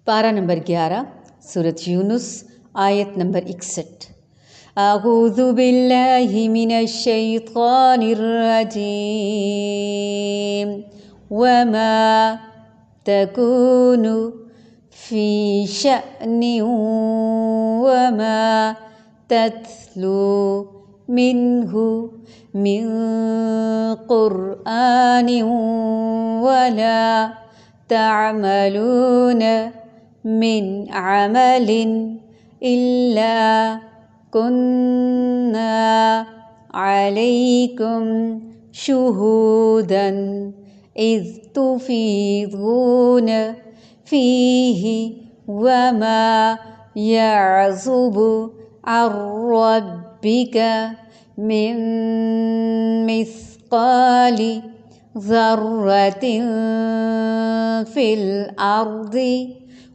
پارہ نمبر 11 سورۃ یونس آیت نمبر 61۔ اعوذ باللہ من الشیطان الرجیم وما تکون فی شأن وما تتلو منہ من قرآن ولا تعملون من عمل إلا كنا عليكم شهودا إذ تفيضون فيه وما يعزب عن ربك من مثقال ذرة في الأرض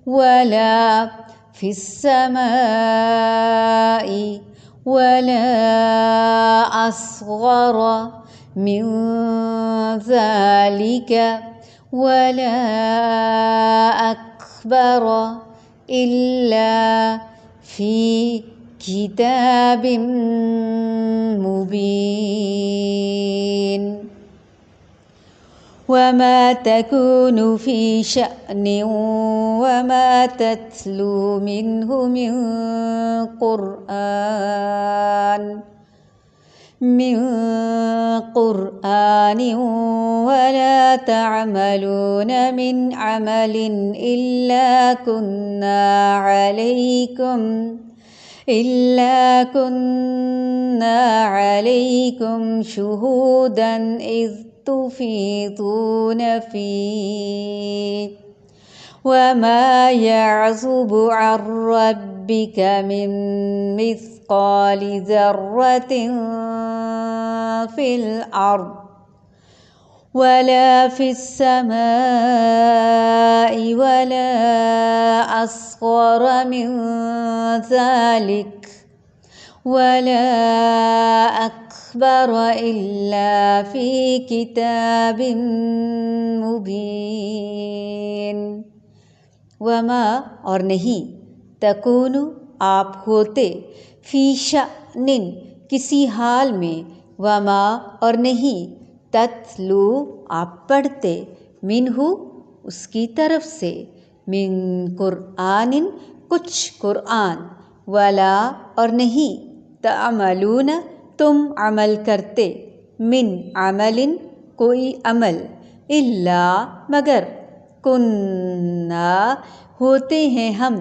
ولا في السماء ولا أصغر من ذلك ولا أكبر إلا في كتاب مبين وما تكون في شأن وما تتلو منه من قرآن ولا تعملون من عمل إلا كنا عليكم شهودا إذ تفيضون فيه وما يعزب عن ربك من مثقال ذرة في الأرض ولا في السماء ولا أصغر من ذلك ولا أكبر إلا في كتاب مبين وما اور نہیں تکون آپ ہوتے فی شأن کسی حال میں وما اور نہیں تتلو آپ پڑھتے منہ اس کی طرف سے من قرآن کچھ قرآن ولا اور نہیں تعملون تم عمل کرتے من عمل کوئی عمل الا مگر کننا ہوتے ہیں ہم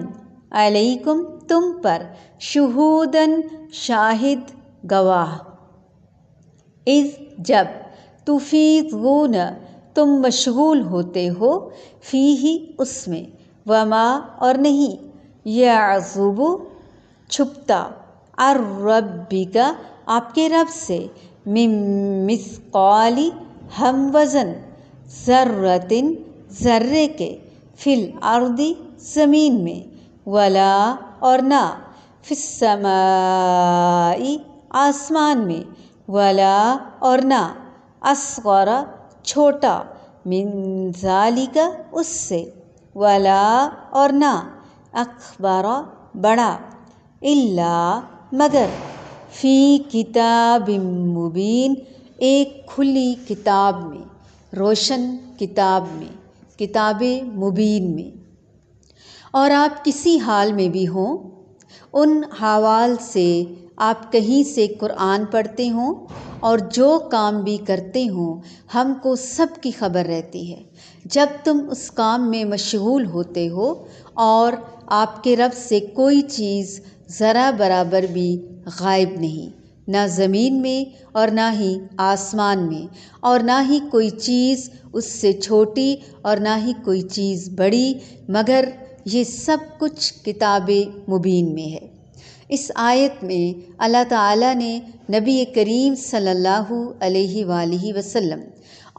علیکم تم پر شہودن شاہد گواہ اذ جب تفیضون تم مشغول ہوتے ہو فیہ اس میں وما اور نہیں یعزب چھپتا الربک آپ کے رب سے من مثقال ہم وزن ذرۃ ذرے کے فی الارض زمین میں ولا اور نہ فی السماء آسمان میں ولا اور نہ اصغر چھوٹا من ذالک اس سے ولا اور نہ اکبر بڑا الا مگر فی کتاب مبین ایک کھلی کتاب میں روشن کتاب میں کتاب مبین میں۔ اور آپ کسی حال میں بھی ہوں ان حوال سے آپ کہیں سے قرآن پڑھتے ہوں اور جو کام بھی کرتے ہوں ہم کو سب کی خبر رہتی ہے جب تم اس کام میں مشغول ہوتے ہو اور آپ کے رب سے کوئی چیز ذرا برابر بھی غائب نہیں نہ زمین میں اور نہ ہی آسمان میں اور نہ ہی کوئی چیز اس سے چھوٹی اور نہ ہی کوئی چیز بڑی مگر یہ سب کچھ کتاب مبین میں ہے۔ اس آیت میں اللہ تعالیٰ نے نبی کریم صلی اللہ علیہ وآلہ وسلم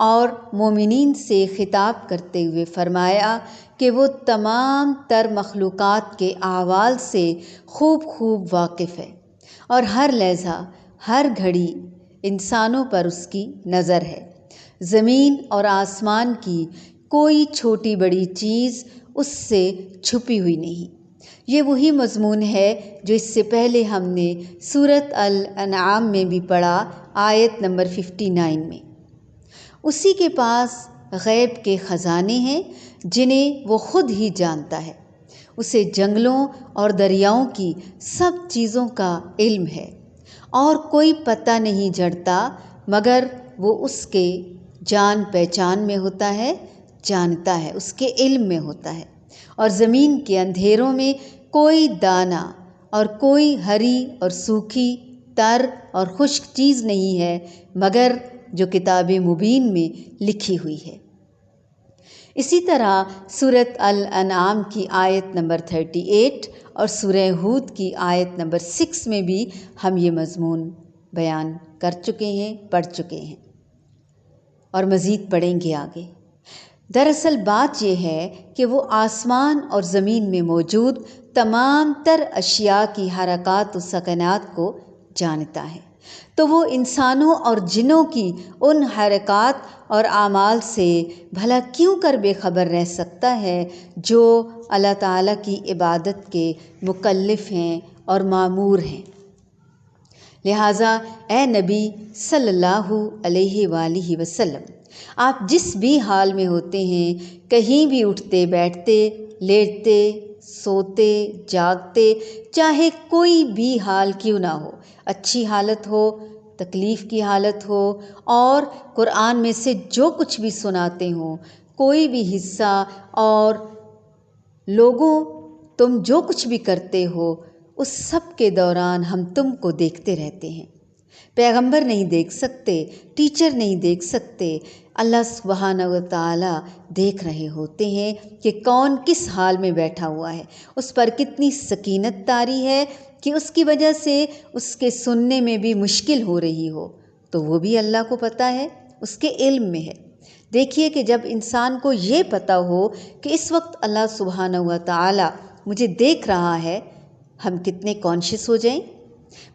اور مومنین سے خطاب کرتے ہوئے فرمایا کہ وہ تمام تر مخلوقات کے احوال سے خوب واقف ہے اور ہر لحظہ ہر گھڑی انسانوں پر اس کی نظر ہے۔ زمین اور آسمان کی کوئی چھوٹی بڑی چیز اس سے چھپی ہوئی نہیں۔ یہ وہی مضمون ہے جو اس سے پہلے ہم نے سورۃ الانعام میں بھی پڑھا، آیت نمبر 59 میں۔ اسی کے پاس غیب کے خزانے ہیں جنہیں وہ خود ہی جانتا ہے۔ اسے جنگلوں اور دریاؤں کی سب چیزوں کا علم ہے، اور کوئی پتہ نہیں جڑتا مگر وہ اس کے جان پہچان میں ہوتا ہے، جانتا ہے، اس کے علم میں ہوتا ہے۔ اور زمین کے اندھیروں میں کوئی دانہ اور کوئی ہری اور سوکھی، تر اور خشک چیز نہیں ہے مگر جو کتاب مبین میں لکھی ہوئی ہے۔ اسی طرح سورۃ الانعام کی آیت نمبر 38 اور سورہ ہود کی آیت نمبر 6 میں بھی ہم یہ مضمون بیان کر چکے ہیں، پڑھ چکے ہیں اور مزید پڑھیں گے آگے۔ دراصل بات یہ ہے کہ وہ آسمان اور زمین میں موجود تمام تر اشیاء کی حرکات و سکنات کو جانتا ہے، تو وہ انسانوں اور جنوں کی ان حرکات اور اعمال سے بھلا کیوں کر بے خبر رہ سکتا ہے جو اللہ تعالیٰ کی عبادت کے مکلف ہیں اور مامور ہیں۔ لہٰذا اے نبی صلی اللہ علیہ وآلہ وسلم، آپ جس بھی حال میں ہوتے ہیں، کہیں بھی اٹھتے بیٹھتے، لیٹتے سوتے جاگتے، چاہے کوئی بھی حال کیوں نہ ہو، اچھی حالت ہو، تکلیف کی حالت ہو، اور قرآن میں سے جو کچھ بھی سناتے ہوں، کوئی بھی حصہ، اور لوگوں تم جو کچھ بھی کرتے ہو، اس سب کے دوران ہم تم کو دیکھتے رہتے ہیں۔ پیغمبر نہیں دیکھ سکتے، ٹیچر نہیں دیکھ سکتے، اللہ سبحانہ و تعالی دیکھ رہے ہوتے ہیں کہ کون کس حال میں بیٹھا ہوا ہے، اس پر کتنی سکینت طاری ہے کہ اس کی وجہ سے اس کے سننے میں بھی مشکل ہو رہی ہو، تو وہ بھی اللہ کو پتہ ہے، اس کے علم میں ہے۔ دیکھیے کہ جب انسان کو یہ پتہ ہو کہ اس وقت اللہ سبحانہ و تعالی مجھے دیکھ رہا ہے، ہم کتنے کانشیس ہو جائیں۔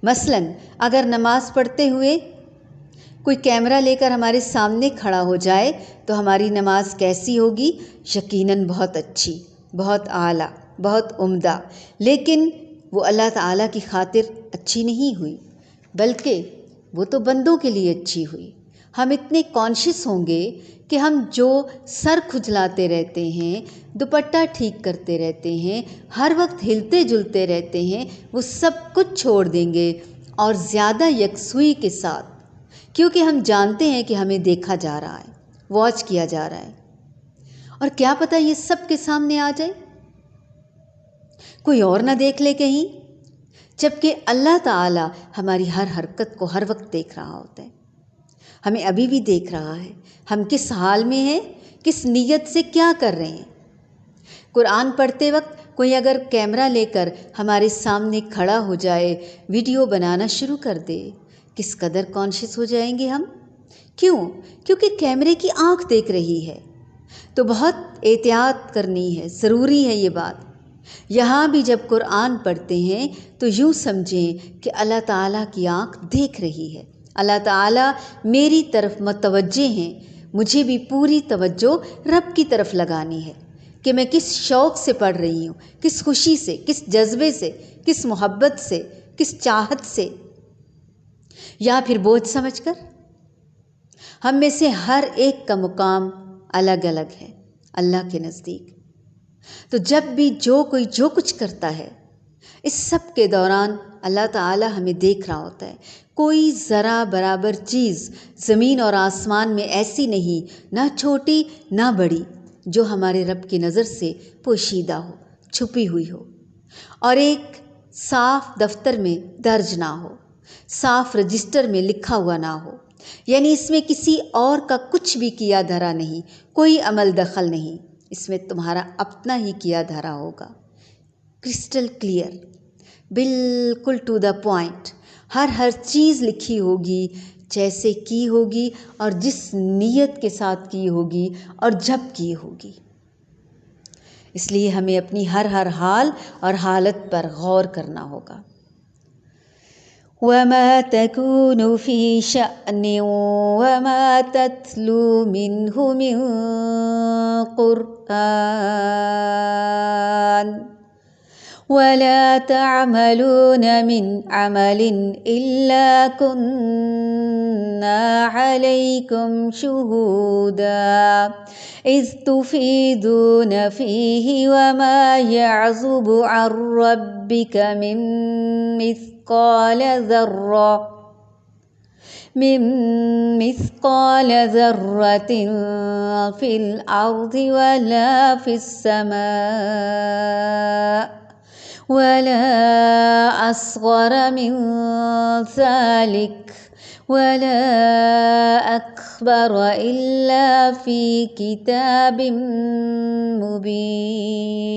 مثلاً اگر نماز پڑھتے ہوئے کوئی کیمرہ لے کر ہمارے سامنے کھڑا ہو جائے تو ہماری نماز کیسی ہوگی؟ یقیناً بہت اچھی، بہت اعلیٰ، بہت عمدہ، لیکن وہ اللہ تعالیٰ کی خاطر اچھی نہیں ہوئی، بلکہ وہ تو بندوں کے لیے اچھی ہوئی۔ ہم اتنے کانشیس ہوں گے کہ ہم جو سر کھجلاتے رہتے ہیں، دوپٹہ ٹھیک کرتے رہتے ہیں، ہر وقت ہلتے جلتے رہتے ہیں، وہ سب کچھ چھوڑ دیں گے اور زیادہ یکسوئی کے ساتھ، کیونکہ ہم جانتے ہیں کہ ہمیں دیکھا جا رہا ہے، واچ کیا جا رہا ہے، اور کیا پتہ یہ سب کے سامنے آ جائے، کوئی اور نہ دیکھ لے کہیں، جبکہ اللہ تعالیٰ ہماری ہر حرکت کو ہر وقت دیکھ رہا ہوتا ہے، ہمیں ابھی بھی دیکھ رہا ہے، ہم کس حال میں ہیں، کس نیت سے کیا کر رہے ہیں۔ قرآن پڑھتے وقت کوئی اگر کیمرہ لے کر ہمارے سامنے کھڑا ہو جائے، ویڈیو بنانا شروع کر دے، کس قدر کانشیس ہو جائیں گے ہم؟ کیوں؟ کیونکہ کیمرے کی آنکھ دیکھ رہی ہے، تو بہت احتیاط کرنی ہے، ضروری ہے یہ بات۔ یہاں بھی جب قرآن پڑھتے ہیں تو یوں سمجھیں کہ اللہ تعالیٰ کی آنکھ دیکھ رہی ہے، اللہ تعالیٰ میری طرف متوجہ ہیں، مجھے بھی پوری توجہ رب کی طرف لگانی ہے کہ میں کس شوق سے پڑھ رہی ہوں، کس خوشی سے، کس جذبے سے، کس محبت سے، کس چاہت سے، یا پھر بوجھ سمجھ کر۔ ہم میں سے ہر ایک کا مقام الگ الگ ہے اللہ کے نزدیک، تو جب بھی جو کوئی جو کچھ کرتا ہے، اس سب کے دوران اللہ تعالی ہمیں دیکھ رہا ہوتا ہے۔ کوئی ذرا برابر چیز زمین اور آسمان میں ایسی نہیں، نہ چھوٹی نہ بڑی، جو ہمارے رب کی نظر سے پوشیدہ ہو، چھپی ہوئی ہو، اور ایک صاف دفتر میں درج نہ ہو، صاف رجسٹر میں لکھا ہوا نہ ہو، یعنی اس میں کسی اور کا کچھ بھی کیا دھرا نہیں، کوئی عمل دخل نہیں، اس میں تمہارا اپنا ہی کیا دھرا ہوگا، کرسٹل کلیئر، بالکل ٹو دا پوائنٹ، ہر چیز لکھی ہوگی، جیسے کی ہوگی اور جس نیت کے ساتھ کی ہوگی اور جب کی ہوگی۔ اس لیے ہمیں اپنی ہر حال اور حالت پر غور کرنا ہوگا۔ وما تكون في شأن وما تتلو منه من قرآن ولا تعملون من عمل إلا كنا عليكم شهودا إذ تفيضون فيه وما يعزب عن ربك من مثقال ذرة في الأرض ولا في السماء ولا أصغر من ذلك ولا أكبر إلا في كتاب مبين.